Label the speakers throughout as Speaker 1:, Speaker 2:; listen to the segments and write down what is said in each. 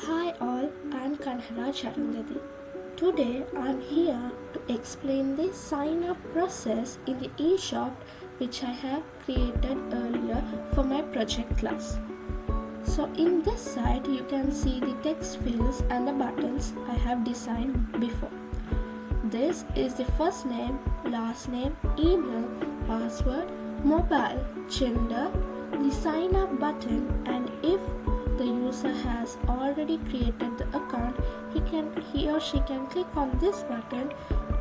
Speaker 1: Hi all, I'm Kanhara Charangadi. Today I'm here to explain the sign up process in the eShop which I have created earlier for my project class. So in this site you can see the text fields and the buttons I have designed before. This is the first name, last name, email, password, mobile, gender, the sign up button, and if the user has already created the account, he or she can click on this button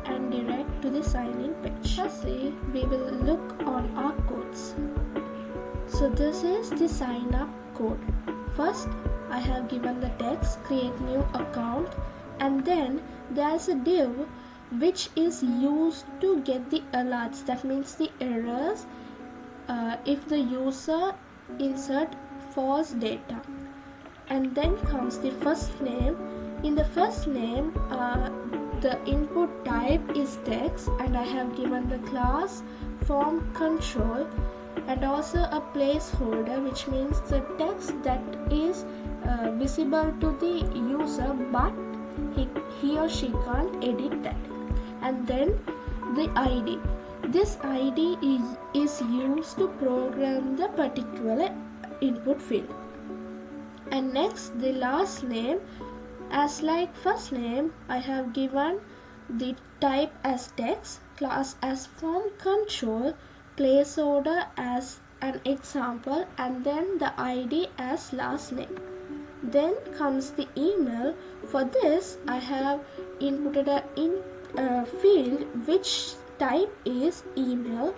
Speaker 1: and direct to the sign in page. Firstly, we will look on our codes. So this is the sign up code. First, I have given the text create new account, and then there's a div which is used to get the alerts, that means the errors if the user insert false data. And then comes the first name. In the first name the input type is text, and I have given the class form control and also a placeholder, which means the text that is visible to the user but he or she can't edit that. And then the ID. This ID is used to program the particular input field. And next, the last name. As like first name, I have given the type as text, class as form control, placeholder as an example, and then the ID as last name. Then comes the email. For this, I have inputted a field which type is email,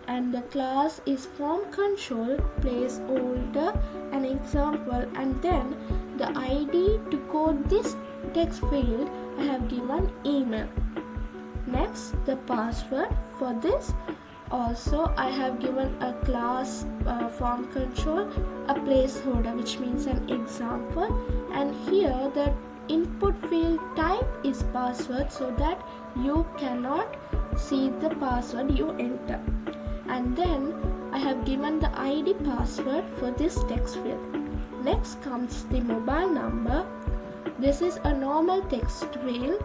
Speaker 1: and the class is form control, placeholder, an example, and then the ID to code this text field I have given email. Next, the password. For this also I have given a class form control, a placeholder, which means an example, and here the input field type is password so that you cannot see the password you enter. And then I have given the ID password for this text field. Next comes the mobile number. This is a normal text field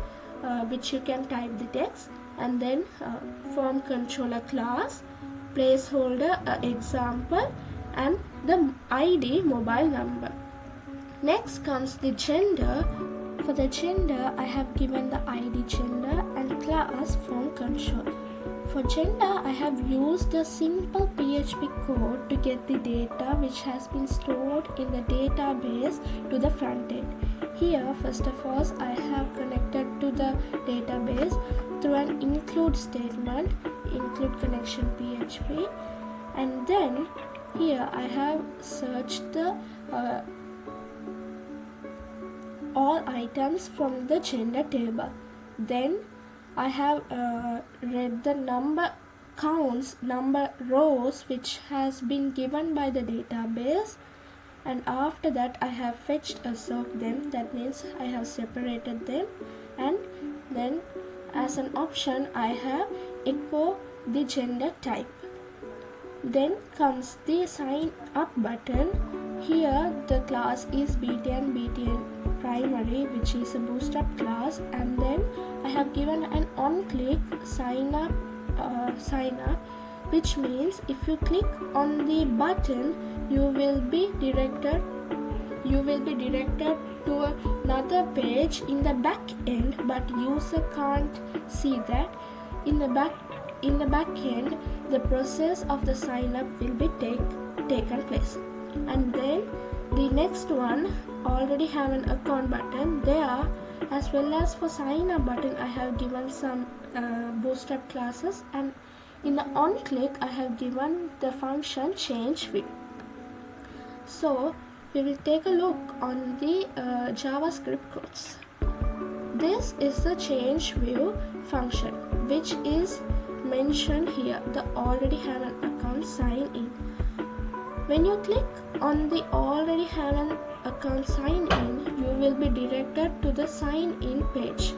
Speaker 1: which you can type the text, and then form controller class, placeholder example, and the ID mobile number. Next comes the gender. For the gender, I have given the ID gender and class form control. For gender, I have used a simple PHP code to get the data which has been stored in the database to the front end. Here, first of all, I have connected to the database through an include statement, include connection PHP, and then here I have searched the all items from the gender table. Then I have read the number rows which has been given by the database, and after that I have fetched a sort them, that means I have separated them, and then as an option I have echo the gender type. Then comes the sign up button. Here the class is BTN primary, which is a bootstrap class, and then I have given an on click sign up, which means if you click on the button you will be directed to another page in the back end, but user can't see that. In the back end the process of the sign up will be taken place. And then the next one already have an account button there, as well as for sign up button I have given some bootstrap classes, and in the on click I have given the function change view. So we will take a look on the JavaScript codes. This is the change view function which is mentioned here, the already have an account sign in. When you click on the already have an account sign in, you will be directed to the sign in page.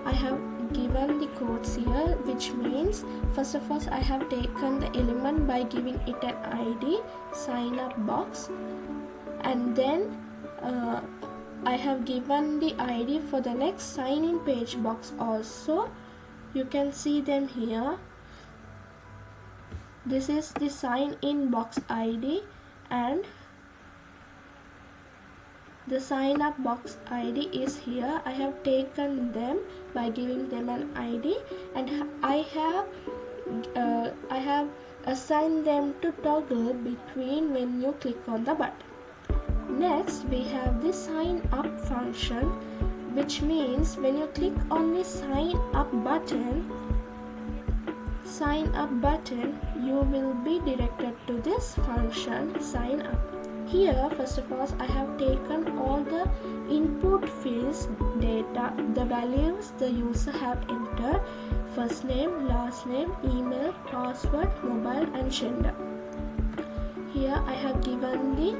Speaker 1: I have given the codes here, which means first of all I have taken the element by giving it an ID sign up box, and then I have given the ID for the next sign in page box also. You can see them here. This is the sign in box ID, and the sign up box ID is here. I have taken them by giving them an ID, and I have assigned them to toggle between when you click on the button. Next, we have the sign up function, which means when you click on the sign up button, you will be directed to this function sign up. Here, first of all, I have taken all the input fields data, the values the user have entered: first name, last name, email, password, mobile, and gender. Here I have given the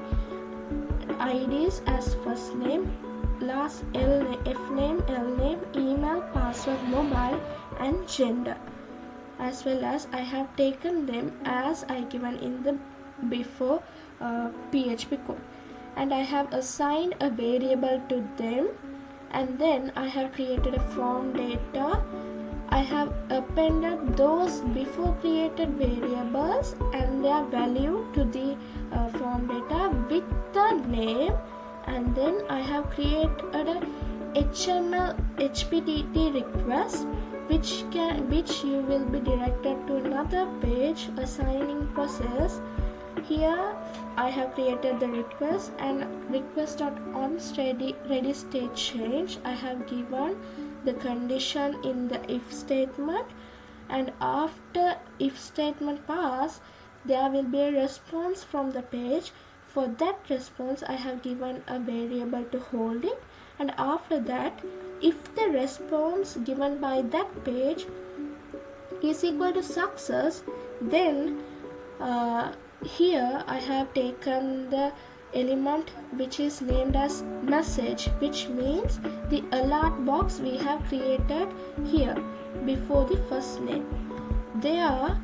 Speaker 1: IDs as first name, last F name, L name, email, password, mobile, and gender, as well as I have taken them as I given in the before PHP code, and I have assigned a variable to them, and then I have created a form data. I have appended those before created variables and their value to the form data with the name, and then I have created a HTML HTTP request which you will be directed to another page, a signing process. Here I have created the request, and request.onReady state change. I have given the condition in the if statement, and after if statement pass, there will be a response from the page. For that response, I have given a variable to hold it, and after that, if the response given by that page is equal to success, then here I have taken the element which is named as message, which means the alert box we have created here before the first name. There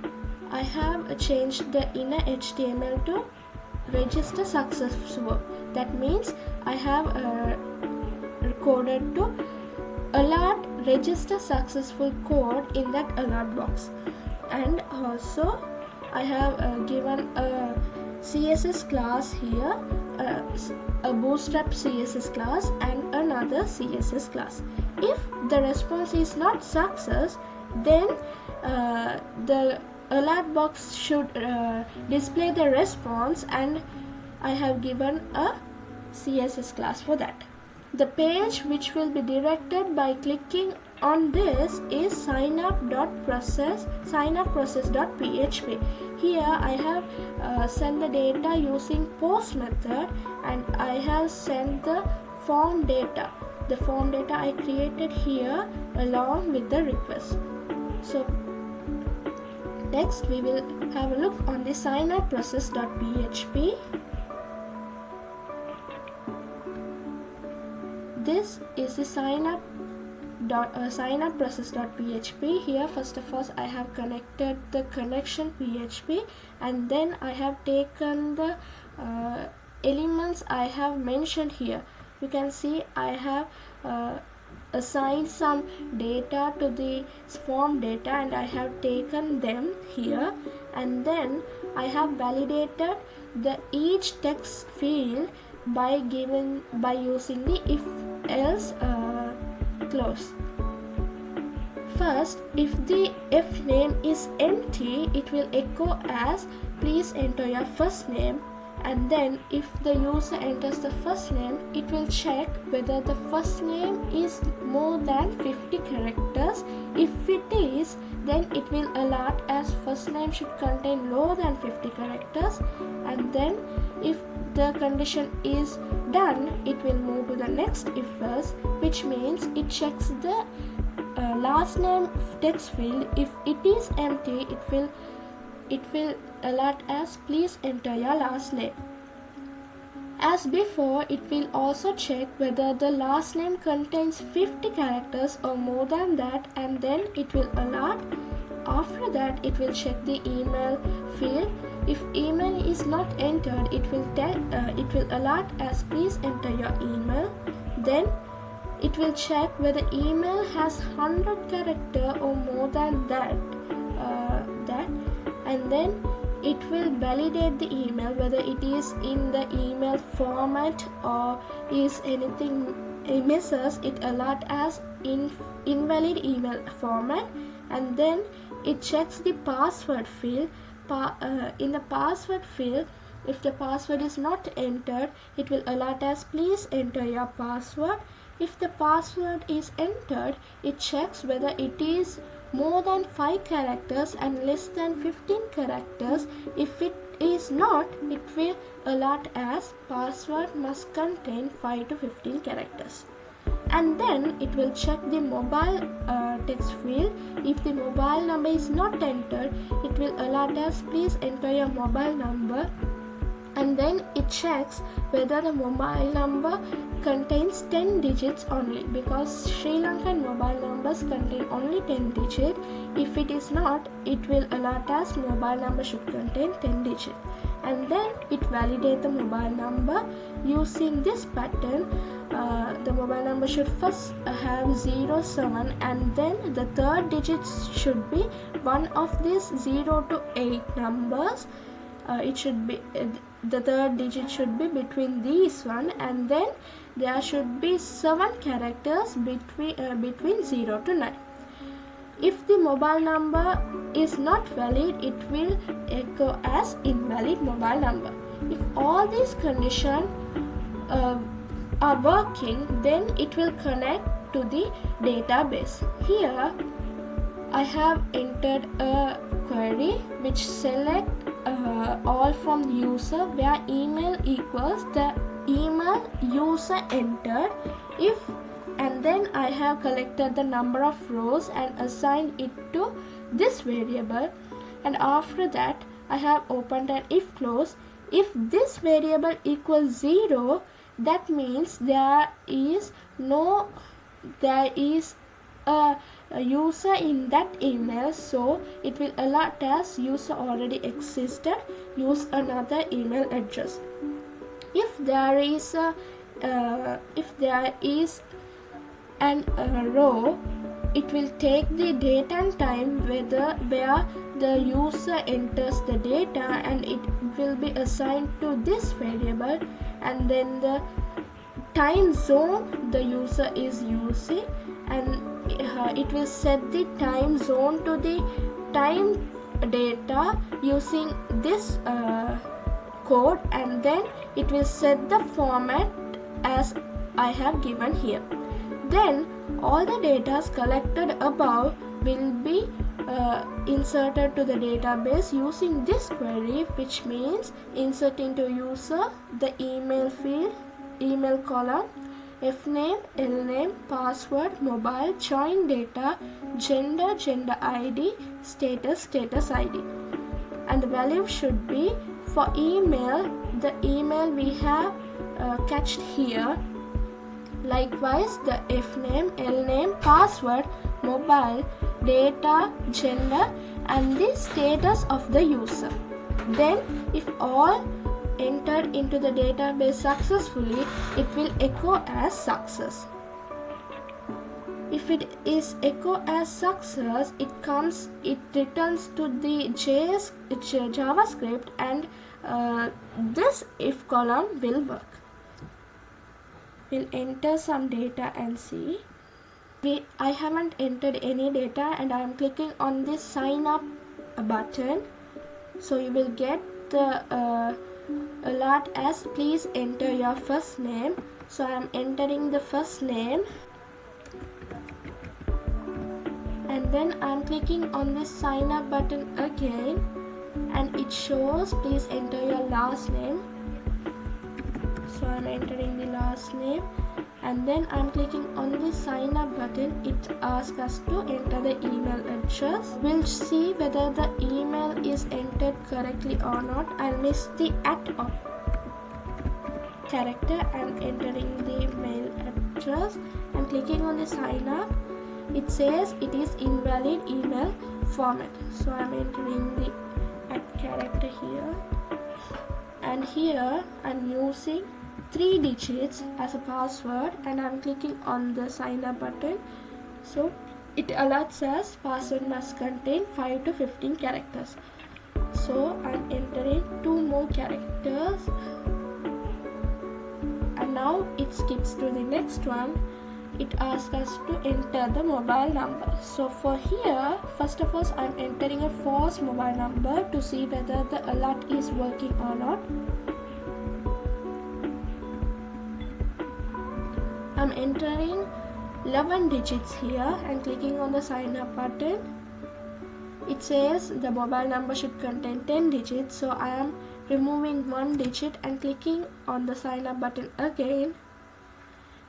Speaker 1: I have changed the inner HTML to register successful. That means I have recorded to alert register successful code in that alert box, and also I have given a CSS class here, a bootstrap CSS class and another CSS class. If the response is not success, then the alert box should display the response, and I have given a CSS class for that. The page which will be directed by clicking on this is signup.process.php. Here I have sent the data using post method, and I have sent the form data. The form data I created here along with the request. So next we will have a look on the signup.process.php. This is the signup.process.php. Here first of all I have connected the connection PHP, and then I have taken the elements I have mentioned here. You can see I have assigned some data to the form data, and I have taken them here, and then I have validated the each text field by using the if else clause. First, if the f name is empty, it will echo as please enter your first name, and then if the user enters the first name, it will check whether the first name is more than 50 characters. If it is, then it will alert as first name should contain lower than 50 characters, and then if the condition is done, it will move to the next if else, which means it checks the last name text field. If it is empty, it will alert as please enter your last name. As before, it will also check whether the last name contains 50 characters or more than that, and then it will alert. After that, it will check the email field. If email is not entered, it will alert as please enter your email. then it will check whether email has 100 character or more than that, and then it will validate the email whether it is in the email format or is anything misses, it alert as invalid email format, and then it checks the password field. In the password field, if the password is not entered, it will alert as please enter your password. If the password is entered, it checks whether it is more than 5 characters and less than 15 characters. If it is not, it will alert as password must contain 5 to 15 characters. And then it will check the mobile text field. If the mobile number is not entered, it will alert as please enter your mobile number, and then it checks whether the mobile number contains 10 digits only, because Sri Lankan mobile numbers contain only 10 digits. If it is not, it will alert as mobile number should contain 10 digits, and then it validates the mobile number using this pattern. The mobile number should first have 07, and then the third digit should be one of these 0 to 8 numbers. It should be the third digit should be between these one, and then there should be 7 characters between 0 to 9. If the mobile number is not valid, it will echo as invalid mobile number. If all these conditions are working, then it will connect to the database. Here I have entered a query which select all from the user, where email equals the email user entered. And then I have collected the number of rows and assigned it to this variable, and after that I have opened an if clause. If this variable equals 0, that means there is a user in that email, so it will alert as user already existed, use another email address. If there is an row, it will take the date and time where the user enters the data, and it will be assigned to this variable, and then the time zone the user is using, and it will set the time zone to the time data using this code, and then it will set the format as I have given here. Then all the data collected above will be inserted to the database using this query, which means insert into user the email field, email column, fname, lname, password, mobile, join data, gender, gender ID, status, status ID, and the value should be for email, the email we have catched here. Likewise, the fname, lname, password, mobile, data, gender, and the status of the user. Then if all entered into the database successfully, it will echo as success. If it is echo as success, it returns to the JavaScript, and this if column will work. We'll enter some data and see. I haven't entered any data, and I am clicking on this sign up button, so you will get the alert as please enter your first name. So I am entering the first name, and then I am clicking on this sign up button again, and it shows please enter your last name. So I am entering the last name, and then I am clicking on the sign up button. It asks us to enter the email address. We'll see whether the email is entered correctly or not. I'll miss the @ character and entering the mail address and clicking on the sign up. It says it is invalid email format, so I'm entering the @ character here, and here I'm using 3 digits as a password, and I'm clicking on the sign up button. So it alerts us password must contain 5 to 15 characters. So I'm entering 2 more characters, and now it skips to the next one. It asks us to enter the mobile number. So for here, first of all, I'm entering a false mobile number to see whether the alert is working or not. I'm entering 11 digits here and clicking on the sign up button. It says the mobile number should contain 10 digits, so I am removing 1 digit and clicking on the sign up button again,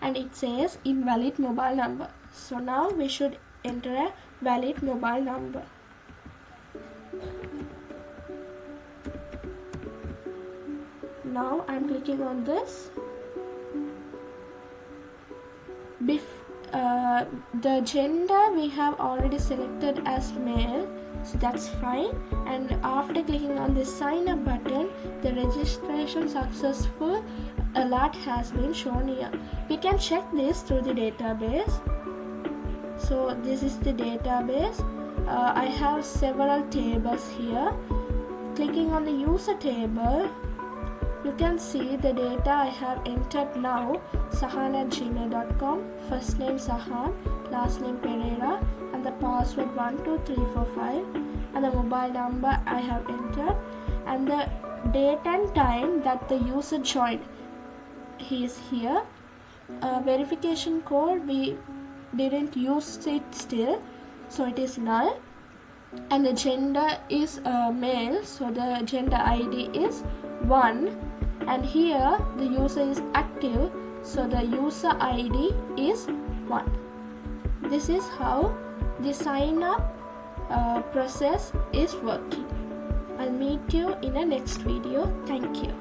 Speaker 1: and it says invalid mobile number. So now we should enter a valid mobile number. Now I'm clicking on this. The gender we have already selected as male, so that's fine. And after clicking on this sign up button, the registration successful alert has been shown here. We can check this through the database. So this is the database. I have several tables here. Clicking on the user table, you can see the data I have entered now: sahan@gmail.com, first name Sahan, last name Pereira, and the password 12345, and the mobile number I have entered, and the date and time that the user joined. He is here. Verification code, we didn't use it still, so it is null. And the gender is male, so the gender ID is 1. And here the user is active, so the user ID is 1. This is how the sign up process is working. I'll meet you in a next video. Thank you.